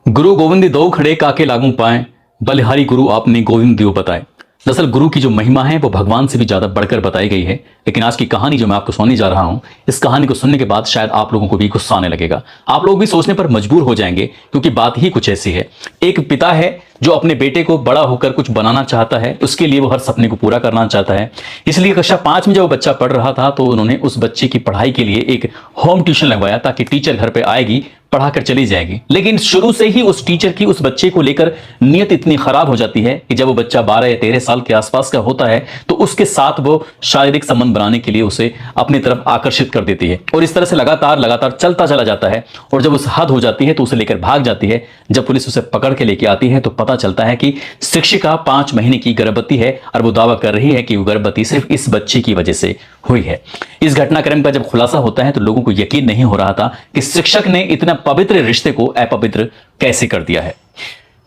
गुरु गोविंद दो खड़े काके लागू पाए, बलिहारी गुरु आपने गोविंद दियो बताए। दरअसल गुरु की जो महिमा है वो भगवान से भी ज्यादा बढ़कर बताई गई है। लेकिन आज की कहानी जो मैं आपको सुनाने जा रहा हूं, इस कहानी को सुनने के बाद शायद आप लोगों को भी गुस्सा आने लगेगा। आप लोग भी सोचने पर मजबूर हो जाएंगे, क्योंकि बात ही कुछ ऐसी है। एक पिता है जो अपने बेटे को बड़ा होकर कुछ बनाना चाहता है, उसके लिए वो हर सपने को पूरा करना चाहता है। इसलिए कक्षा 5 में जब वो बच्चा पढ़ रहा था तो उन्होंने उस बच्चे की पढ़ाई के लिए एक होम ट्यूशन लगवाया, ताकि टीचर घर पे आएगी, पढ़ाकर चली जाएगी। लेकिन शुरू से ही उस टीचर की उस बच्चे को लेकर नीयत इतनी खराब हो जाती है कि जब वो बच्चा 12 या 13 साल के आसपास का होता है तो उसके साथ वो शारीरिक संबंध बनाने के लिए उसे अपनी तरफ आकर्षित कर देती है। और इस तरह से लगातार लगातार चलता चला जाता है। और जब उस हद हो जाती है तो उसे लेकर भाग जाती है। जब पुलिस उसे पकड़ के लेके आती है तो पता चलता है कि शिक्षिका 5 महीने की गर्भवती है, और वो दावा कर रही है कि वो गर्भवती सिर्फ इस बच्चे की वजह से हुई है। इस घटनाक्रम का जब खुलासा होता है तो लोगों को यकीन नहीं हो रहा था कि शिक्षक ने इतना पवित्र रिश्ते को अपवित्र कैसे कर दिया है।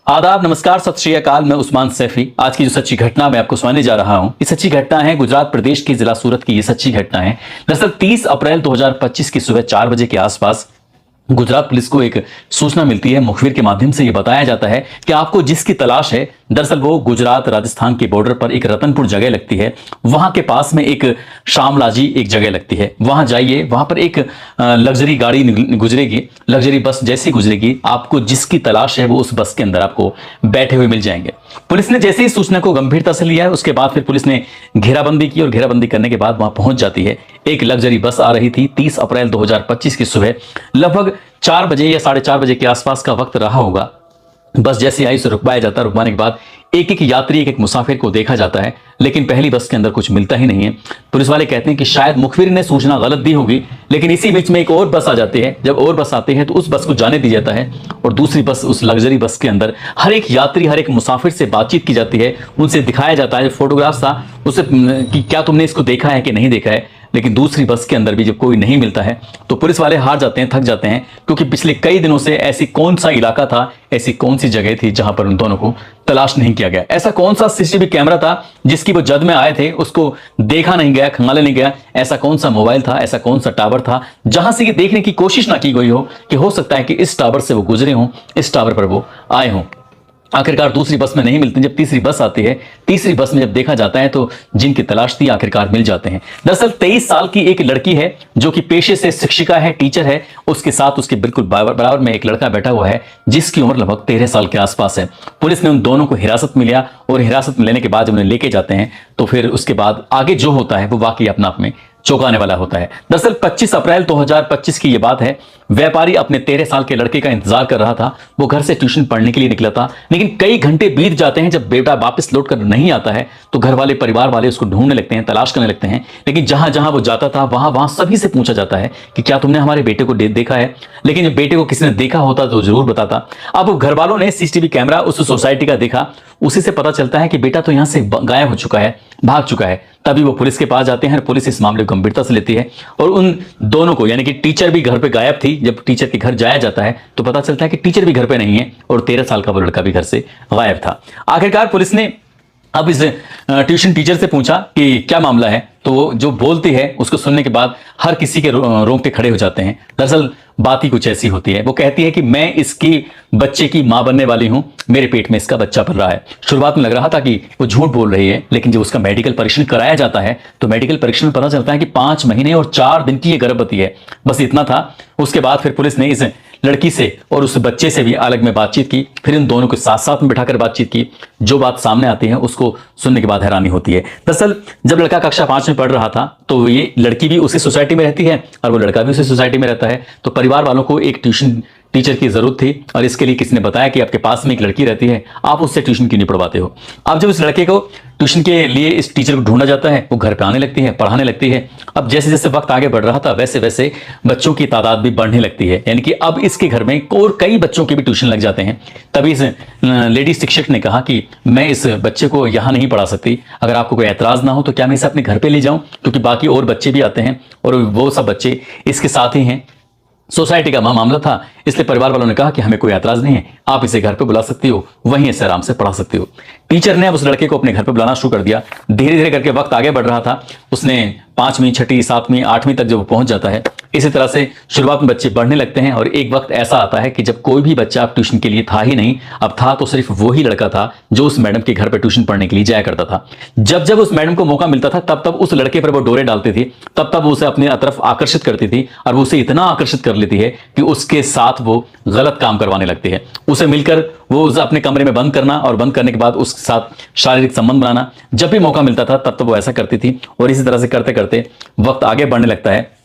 आदाब, नमस्कार, सत श्री अकाल। मैं उस्मान सैफी। आज की जो सच्ची घटना मैं आपको सुनाने जा रहा हूं, ये सच्ची घटना है गुजरात प्रदेश के जिला सूरत की। ये सच्ची घटना है। दरअसल 30 अप्रैल 2025 की सुबह 4 बजे के आसपास गुजरात पुलिस को एक सूचना मिलती है। मुखबिर के माध्यम से यह बताया जाता है कि आपको जिसकी तलाश है, दरअसल वो गुजरात राजस्थान के बॉर्डर पर एक रतनपुर जगह लगती है, वहां के पास में एक शामलाजी एक जगह लगती है, वहां जाइए। वहां पर एक लग्जरी गाड़ी गुजरेगी, लग्जरी बस जैसी गुजरेगी, आपको जिसकी तलाश है वो उस बस के अंदर आपको बैठे हुए मिल जाएंगे। पुलिस ने जैसे ही सूचना को गंभीरता से लिया है, उसके बाद फिर पुलिस ने घेराबंदी की, और घेराबंदी करने के बाद वहां पहुंच जाती है। एक लग्जरी बस आ रही थी। 30 अप्रैल 2025 की सुबह लगभग 4 बजे या 4:30 बजे के आसपास का वक्त रहा होगा। बस जैसे आई उसे रुकवाया जाता है। रुकवाने के बाद एक एक यात्री, एक एक मुसाफिर को देखा जाता है, लेकिन पहली बस के अंदर कुछ मिलता ही नहीं है। पुलिस वाले कहते हैं कि शायद मुखबिर ने सूचना गलत दी होगी। लेकिन इसी बीच में एक और बस आ जाती है। जब और बस आती है तो उस बस को जाने दी जाता है, और दूसरी बस, उस लग्जरी बस के अंदर हर एक यात्री, हर एक मुसाफिर से बातचीत की जाती है। उनसे दिखाया जाता है, फोटोग्राफ्स था उसे, कि क्या तुमने इसको देखा है कि नहीं देखा है। लेकिन दूसरी बस के अंदर भी जब कोई नहीं मिलता है तो पुलिस वाले हार जाते हैं, थक जाते हैं, क्योंकि पिछले कई दिनों से ऐसी कौन सा इलाका था, ऐसी कौन सी जगह थी जहां पर उन दोनों को तलाश नहीं किया गया। ऐसा कौन सा सीसीटीवी कैमरा था जिसकी वो जद में आए थे उसको देखा नहीं गया, खंगाले नहीं गया। ऐसा कौन सा मोबाइल था, ऐसा कौन सा टावर था जहां से ये देखने की कोशिश ना की गई हो कि हो सकता है कि इस टावर से वो गुजरे हों, इस टावर पर वो आए हों। आखिरकार दूसरी बस में नहीं मिलते। जब तीसरी बस आती है, तीसरी बस में जब देखा जाता है तो जिनकी तलाश थी आखिरकार मिल जाते हैं। दरअसल 23 साल की एक लड़की है जो कि पेशे से शिक्षिका है, टीचर है। उसके साथ उसके बिल्कुल बराबर में एक लड़का बैठा हुआ है जिसकी उम्र लगभग 13 साल के आसपास है। पुलिस ने उन दोनों को हिरासत में लिया, और हिरासत में लेने के बाद जब उन्हें लेके जाते हैं तो फिर उसके बाद आगे जो होता है वो वाकई अपना आप में चौंकाने वाला होता है। दरअसल 25 अप्रैल 2025 की यह बात है। व्यापारी अपने 13 साल के लड़के का इंतजार कर रहा था। वो घर से ट्यूशन पढ़ने के लिए निकला था, लेकिन कई घंटे बीत जाते हैं। जब बेटा वापस लौट कर नहीं आता है तो घर वाले, परिवार वाले उसको ढूंढने लगते हैं, तलाश करने लगते हैं। लेकिन जहां जहां वो जाता था वहां वहां सभी से पूछा जाता है कि क्या तुमने हमारे बेटे को देखा है। लेकिन जब बेटे को किसी ने देखा होता तो जरूर बताता। अब घर वालों ने सीसीटीवी कैमरा उस सोसाइटी का देखा, उसी से पता चलता है कि बेटा तो यहां से गायब हो चुका है, भाग चुका है। तभी वो पुलिस के पास जाते हैं। पुलिस इस मामले को गंभीरता से लेती है, और उन दोनों को, यानी कि टीचर भी घर पे गायब थी। जब टीचर के घर जाया जाता है तो पता चलता है कि टीचर भी घर पे नहीं है, और 13 साल का वो लड़का भी घर से गायब था। आखिरकार पुलिस ने अब इस ट्यूशन टीचर से पूछा कि क्या मामला है, तो वो जो बोलती है उसको सुनने के बाद हर किसी के रोंगटे खड़े हो जाते हैं। दरअसल बात ही कुछ ऐसी होती है। वो कहती है कि मैं इसकी बच्चे की मां बनने वाली हूं, मेरे पेट में इसका बच्चा पल रहा है। शुरुआत में लग रहा था कि वो झूठ बोल रही है, लेकिन जब उसका मेडिकल परीक्षण कराया जाता है तो मेडिकल परीक्षण में पता चलता है कि 5 महीने और 4 दिन की ये गर्भवती है। बस इतना था। उसके बाद फिर पुलिस ने इस लड़की से और उस बच्चे से भी अलग में बातचीत की, फिर इन दोनों को साथ साथ में बिठाकर बातचीत की। जो बात सामने आती है उसको सुनने के बाद हैरानी होती है। दरअसल जब लड़का कक्षा 5 में पढ़ रहा था तो ये लड़की भी उसी सोसाइटी में रहती है, और वो लड़का भी उसी सोसाइटी में रहता है। तो परिवार वालों को एक ट्यूशन टीचर की जरूरत थी, और इसके लिए किसी ने बताया कि आपके पास में एक लड़की रहती है, आप उससे ट्यूशन क्यों नहीं पढ़वाते हो। अब जब इस लड़के को ट्यूशन के लिए इस टीचर को ढूंढा जाता है, वो घर पे आने लगती है, पढ़ाने लगती है। अब जैसे जैसे वक्त आगे बढ़ रहा था वैसे वैसे बच्चों की तादाद भी बढ़ने लगती है, यानी कि अब इसके घर में और कई बच्चों के भी ट्यूशन लग जाते हैं। तभी इस लेडी शिक्षक ने कहा कि मैं इस बच्चे को यहाँ नहीं पढ़ा सकती, अगर आपको कोई एतराज ना हो तो क्या मैं इसे अपने घर पे ले जाऊं, क्योंकि बाकी और बच्चे भी आते हैं और वो सब बच्चे इसके साथ ही हैं। सोसाइटी का मामला था। इसलिए परिवार वालों ने कहा कि हमें कोई ऐतराज नहीं है, आप इसे घर पे बुला सकती हो, वहीं इसे आराम से पढ़ा सकती हो। टीचर ने अब उस लड़के को अपने घर पे बुलाना शुरू कर दिया। धीरे धीरे करके वक्त आगे बढ़ रहा था। उसने 5वीं, 6वीं, 7वीं, 8वीं तक जब वो पहुंच जाता है, इसी तरह से शुरुआत में बच्चे बढ़ने लगते हैं और एक वक्त ऐसा आता है कि जब कोई भी बच्चा अब ट्यूशन के लिए था ही नहीं, अब था तो सिर्फ वो ही लड़का था जो उस मैडम के घर पे ट्यूशन पढ़ने के लिए जाया करता था। जब जब उस मैडम को मौका मिलता था तब तब उस लड़के पर वो डोरे डालती थी, तब तब वो उसे अपनी तरफ आकर्षित करती थी और वो उसे इतना आकर्षित कर लेती है कि उसके साथ वो गलत काम करवाने लगती है। उसे मिलकर वो उसे अपने कमरे में बंद करना और बंद करने के बाद उसके साथ शारीरिक संबंध बनाना, जब भी मौका मिलता था तब तब वो ऐसा करती थी। और इसी तरह से करते करते वक्त आगे बढ़ने लगता है।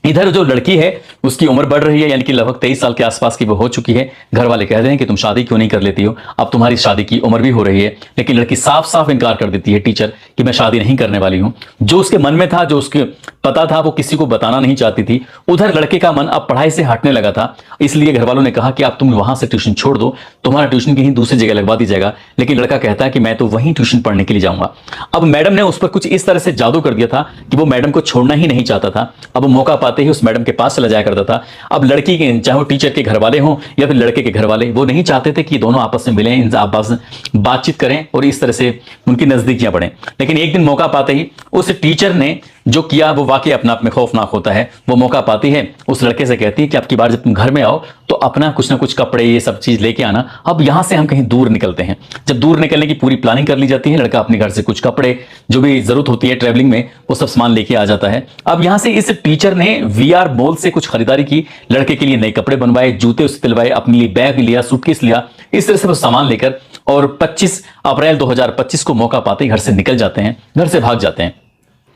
इधर जो लड़की है उसकी उम्र बढ़ रही है, यानी कि लगभग 23 साल के आसपास की वो हो चुकी है। घर वाले कह रहे हैं कि तुम शादी क्यों नहीं कर लेती हो, अब तुम्हारी शादी की उम्र भी हो रही है। लेकिन लड़की साफ साफ इनकार कर देती है, टीचर, कि मैं शादी नहीं करने वाली हूं। जो उसके मन में था, जो उसके पता था, वो किसी को बताना नहीं चाहती थी। उधर लड़के का मन अब पढ़ाई से हटने लगा था, इसलिए घर वालों ने कहा कि अब तुम वहां से ट्यूशन छोड़ दो, तुम्हारा ट्यूशन कहीं दूसरी जगह लगवा दी जाएगा। लेकिन लड़का कहता है कि मैं तो वहीं ट्यूशन पढ़ने के लिए जाऊंगा। अब मैडम ने उस पर कुछ इस तरह से जादू कर दिया था कि वो मैडम को छोड़ना ही नहीं चाहता था। अब मौका पाते ही उस मैडम के पास चला जाया करता था। अब लड़की के, चाहे वो टीचर के घर वाले हों या फिर लड़के के घर वाले, वो नहीं चाहते थे कि दोनों आपस में मिलें, इनसे आपस में बातचीत करें और इस तरह से उनकी नजदीकियां बढ़ें। लेकिन एक दिन मौका पाते ही उस टीचर ने जो किया वो वाकई अपना आप में खौफनाक होता है। वो मौका पाती है, उस लड़के से कहती है कि अब की बार जब तुम घर में आओ तो अपना कुछ ना कुछ कपड़े, ये सब चीज लेके आना। अब यहां से हम कहीं दूर निकलते हैं। जब दूर निकलने की पूरी प्लानिंग कर ली जाती है, लड़का अपने घर से कुछ कपड़े, जो भी जरूरत होती है ट्रैवलिंग में, वो सब सामान लेके आ जाता है। अब यहां से इस टीचर ने वीआर मॉल से कुछ खरीदारी की, लड़के के लिए नए कपड़े बनवाए, जूते उससे दिलवाए, अपने लिए बैग लिया, सूटकेस लिया। इस तरह से वो सामान लेकर और 25 अप्रैल 2025 को मौका पाते ही घर से निकल जाते हैं, घर से भाग जाते हैं।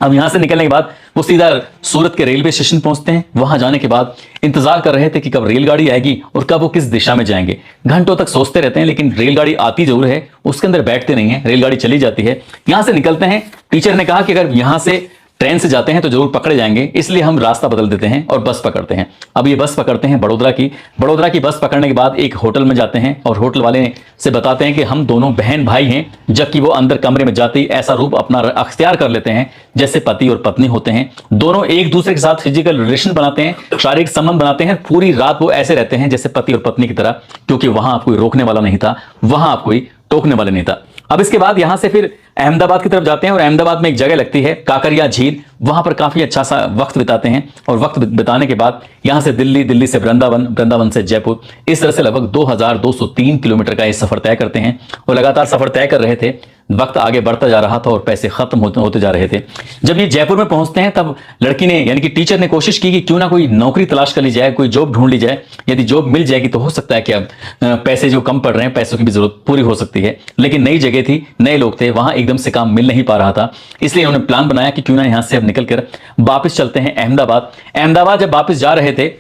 अब यहां से निकलने के बाद वो सीधा सूरत के रेलवे स्टेशन पहुंचते हैं। वहां जाने के बाद इंतजार कर रहे थे कि कब रेलगाड़ी आएगी और कब वो किस दिशा में जाएंगे। घंटों तक सोचते रहते हैं, लेकिन रेलगाड़ी आती जरूर है, उसके अंदर बैठते नहीं है। रेलगाड़ी चली जाती है, यहां से निकलते हैं। टीचर ने कहा कि अगर यहां से ट्रेन से जाते हैं तो जरूर पकड़े जाएंगे, इसलिए हम रास्ता बदल देते हैं और बस पकड़ते हैं। अब ये बस पकड़ते हैं बड़ोदरा की बस पकड़ने के बाद एक होटल में जाते हैं और होटल वाले से बताते हैं कि हम दोनों बहन भाई हैं। जबकि वो अंदर कमरे में जाते ही ऐसा रूप अपना अख्तियार कर लेते हैं जैसे पति और पत्नी होते हैं। दोनों एक दूसरे के साथ फिजिकल रिलेशन बनाते हैं, शारीरिक संबंध बनाते हैं। पूरी रात वो ऐसे रहते हैं जैसे पति और पत्नी की तरह, क्योंकि वहां आप कोई रोकने वाला नहीं था, वहां आप कोई टोकने वाले नहीं था। अब इसके बाद यहां से फिर अहमदाबाद की तरफ जाते हैं और अहमदाबाद में एक जगह लगती है काकरिया झील, वहां पर काफी अच्छा सा वक्त बिताते हैं। और वक्त बिताने के बाद यहां से दिल्ली, दिल्ली से वृंदावन, वृंदावन से जयपुर, इस तरह से लगभग 2203 किलोमीटर का ये सफर तय करते हैं। और लगातार सफर तय कर रहे थे, वक्त आगे बढ़ता जा रहा था और पैसे खत्म होते जा रहे थे। जब ये जयपुर में पहुंचते हैं तब लड़की ने, यानी कि टीचर ने कोशिश की कि क्यों ना कोई नौकरी तलाश कर ली जाए, कोई जॉब ढूंढ ली जाए। यदि जॉब मिल जाएगी तो हो सकता है कि अब पैसे जो कम पड़ रहे हैं, पैसों की भी जरूरत पूरी हो सकती है। लेकिन नई जगह थी, नए लोग थे, वहां एकदम से काम मिल नहीं पा रहा था। इसलिए उन्होंने प्लान बनाया कि क्यों ना यहां से अब निकलकर वापस चलते हैं अहमदाबाद जब वापस जा रहे थे,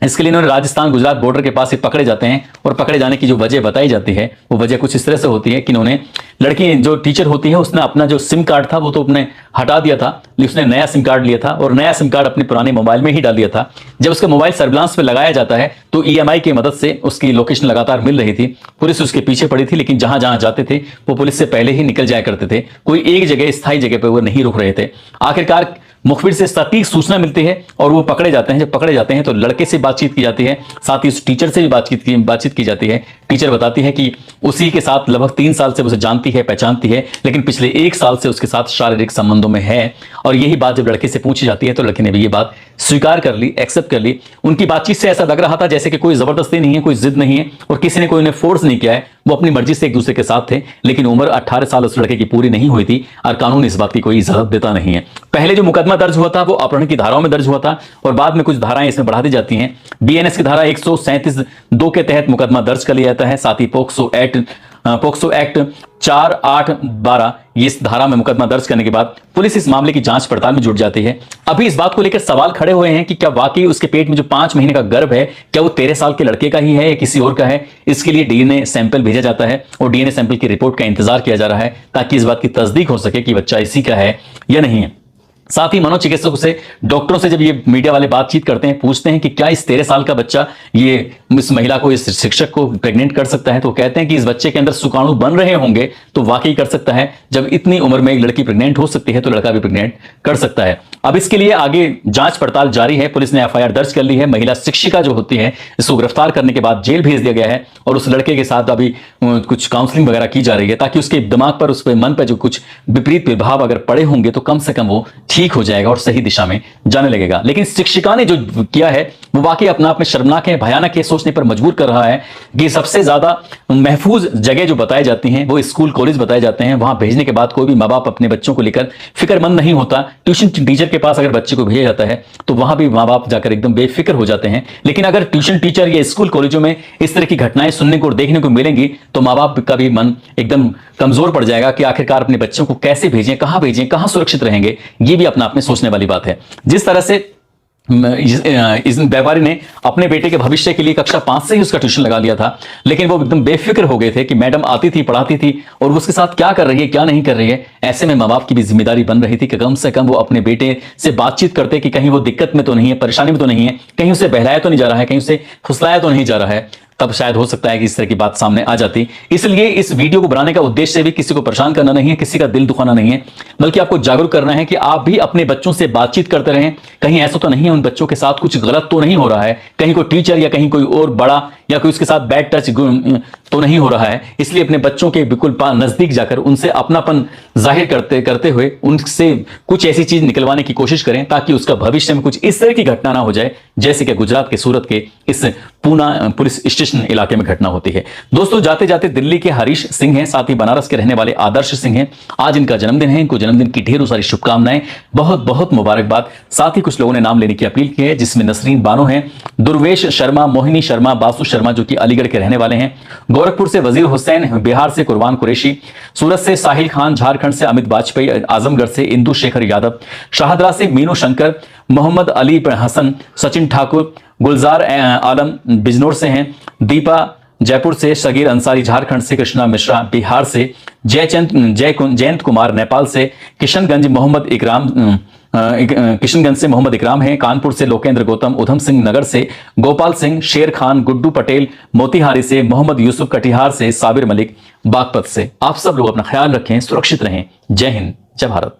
इसके लिए इन्होंने राजस्थान गुजरात बॉर्डर के पास ही पकड़े जाते हैं। और पकड़े जाने की जो वजह बताई जाती है वो वजह कुछ इस तरह से होती है कि इन्होंने, लड़की जो टीचर होती है उसने अपना जो सिम कार्ड था वो तो अपने हटा दिया था, लेकिन उसने नया सिम कार्ड लिया था और नया सिम कार्ड अपने पुराने मोबाइल में ही डाल दिया था। जब उसका मोबाइल सर्विलांस पे लगाया जाता है तो ईएमआई की मदद से उसकी लोकेशन लगातार मिल रही थी। पुलिस उसके पीछे पड़ी थी, लेकिन जहां जहां जाते थे वो पुलिस से पहले ही निकल जाया करते थे। कोई एक जगह, स्थायी जगह पर वो नहीं रुक रहे थे। आखिरकार मुखबिर से सटीक सूचना मिलती है और वो पकड़े जाते हैं। जब पकड़े जाते हैं तो लड़के से बातचीत की जाती है, साथ ही उस टीचर से भी बातचीत की जाती है। टीचर बताती है कि उसी के साथ लगभग 3 साल से उसे जानती है, पहचानती है, लेकिन पिछले 1 साल से उसके साथ शारीरिक संबंधों में है। और यही बात जब लड़के से पूछी जाती है तो लड़के ने भी ये बात स्वीकार कर ली, एक्सेप्ट कर ली। उनकी बातचीत से ऐसा लग रहा था जैसे कि कोई जबरदस्ती नहीं है, कोई जिद नहीं है और किसी ने कोई उन्हें फोर्स नहीं किया है। वो अपनी मर्जी से एक दूसरे के साथ थे। लेकिन उम्र 18 साल उस लड़के की पूरी नहीं हुई थी और कानून इस बात की कोई इजाजत देता नहीं है। पहले जो मुकदमा दर्ज हुआ था वो अपहरण की धाराओं में दर्ज हुआ था और बाद में कुछ धाराएं इसमें बढ़ा दी जाती हैं। बीएनएस की धारा 137(2) के तहत मुकदमा दर्ज कर लिया जाता है। साथ ही पोक्सो एक्ट 4812 इस धारा में मुकदमा दर्ज करने के बाद पुलिस इस मामले की जांच पड़ताल में जुट जाती है। अभी इस बात को लेकर सवाल खड़े हुए हैं कि क्या वाकई उसके पेट में जो 5 महीने का गर्भ है, क्या वो 13 साल के लड़के का ही है या किसी और का है। इसके लिए डीएनए सैंपल भेजा जाता है और डीएनए सैंपल की रिपोर्ट का इंतजार किया जा रहा है ताकि इस बात की तस्दीक हो सके कि बच्चा इसी का है या नहीं है। साथ ही मनोचिकित्सकों से, डॉक्टरों से जब ये मीडिया वाले बातचीत करते हैं, पूछते हैं कि क्या इस 13 साल का बच्चा ये इस महिला को, इस शिक्षक को प्रेग्नेंट कर सकता है, तो कहते हैं कि इस बच्चे के अंदर शुक्राणु बन रहे होंगे तो वाकई कर सकता है। जब इतनी उम्र में एक लड़की प्रेग्नेंट हो सकती है तो लड़का भी प्रेग्नेंट कर सकता है। अब इसके लिए आगे जांच पड़ताल जारी है। पुलिस ने एफआईआर दर्ज कर ली है। महिला शिक्षिका जो होती है, इसको गिरफ्तार करने के बाद जेल भेज दिया गया है और उस लड़के के साथ अभी कुछ काउंसलिंग वगैरह की जा रही है, ताकि उसके दिमाग पर, उस मन पर जो कुछ विपरीत प्रभाव अगर पड़े होंगे तो कम से कम वो ठीक हो जाएगा और सही दिशा में जाने लगेगा। लेकिन शिक्षिका ने जो किया है वो वाकई अपना आप में शर्मनाक है, भयानक है, सोचने पर मजबूर कर रहा है कि सबसे ज्यादा महफूज जगह जो बताई जाती हैं वो स्कूल कॉलेज बताए जाते हैं। वहां भेजने के बाद कोई भी माँ बाप अपने बच्चों को लेकर फिक्रमंद नहीं होता। ट्यूशन टीचर के पास अगर बच्चे को भेजा जाता है तो वहां भी माँ बाप जाकर एकदम बेफिक्र हो जाते हैं। लेकिन अगर ट्यूशन टीचर या स्कूल कॉलेजों में इस तरह की घटनाएं सुनने को और देखने को मिलेंगी तो माँ बाप का भी मन एकदम कमजोर पड़ जाएगा कि आखिरकार अपने बच्चों को कैसे भेजें, कहां सुरक्षित रहेंगे। ये भी अपना आप में सोचने वाली बात है। जिस तरह से इस व्यापारी ने अपने बेटे के भविष्य के लिए कक्षा 5 से ही उसका ट्यूशन लगा लिया था, लेकिन वो एकदम बेफिक्र हो गए थे कि मैडम आती थी, पढ़ाती थी और उसके साथ क्या कर रही है, क्या नहीं कर रही है। ऐसे में माँ बाप की भी जिम्मेदारी बन रही थी कि कम से कम वो अपने बेटे से बातचीत करते कि कहीं वो दिक्कत में तो नहीं है, परेशानी में तो नहीं है, कहीं उसे बहलाया तो नहीं जा रहा है, कहीं उसे फुसलाया तो नहीं जा रहा है। तब शायद हो सकता है कि इस तरह की बात सामने आ जाती। इसलिए इस वीडियो को बनाने का उद्देश्य भी किसी को परेशान करना नहीं है, किसी का दिल दुखाना नहीं है, बल्कि आपको जागरूक करना है कि आप भी अपने बच्चों से बातचीत करते रहें। कहीं ऐसा तो नहीं है उन बच्चों के साथ कुछ गलत तो नहीं हो रहा है, कहीं कोई टीचर या कहीं कोई और बड़ा या कोई उसके साथ बैड टच तो नहीं हो रहा है। इसलिए अपने बच्चों के बिल्कुल नजदीक जाकर उनसे अपनापन जाहिर करते हुए उनसे कुछ ऐसी चीज निकलवाने की कोशिश करें ताकि उसका भविष्य में कुछ इस तरह की घटना ना हो जाए जैसे कि गुजरात के सूरत के इस पूना पुलिस स्टेशन इलाके में घटना होती है। दोस्तों, जाते जाते दिल्ली के हरीश सिंह हैं, साथ ही बनारस के रहने वाले आदर्श सिंह हैं। आज इनका जन्मदिन है। इनको जन्मदिन की ढेरों सारी शुभकामनाएं, बहुत बहुत मुबारकबाद। साथ ही कुछ लोगों ने नाम लेने की अपील की है, जिसमें नसरीन बानो हैं, दुर्वेश शर्मा, मोहिनी शर्मा, बासु शर्मा जो कि अलीगढ़ के रहने वाले हैं, गोरखपुर से वजीर हुसैन, बिहार से कुरबान कुरैशी, सूरत से साहिल खान, झारखंड से अमित वाजपेयी, आजमगढ़ से इंदु शेखर यादव, शाहदरा से मीनू शंकर, मोहम्मद अली हसन, सचिन ठाकुर, गुलजार आलम बिजनौर से हैं, दीपा जयपुर से, शगीर अंसारी झारखंड से, कृष्णा मिश्रा बिहार से, जयंत कुमार नेपाल से, किशनगंज से मोहम्मद इकराम हैं, कानपुर से लोकेंद्र गौतम, उधम सिंह नगर से गोपाल सिंह, शेर खान, गुड्डू पटेल मोतिहारी से, मोहम्मद यूसुफ कटिहार से, साबिर मलिक बागपत से। आप सब लोग अपना ख्याल रखें, सुरक्षित रहें। जय हिंद, जय भारत।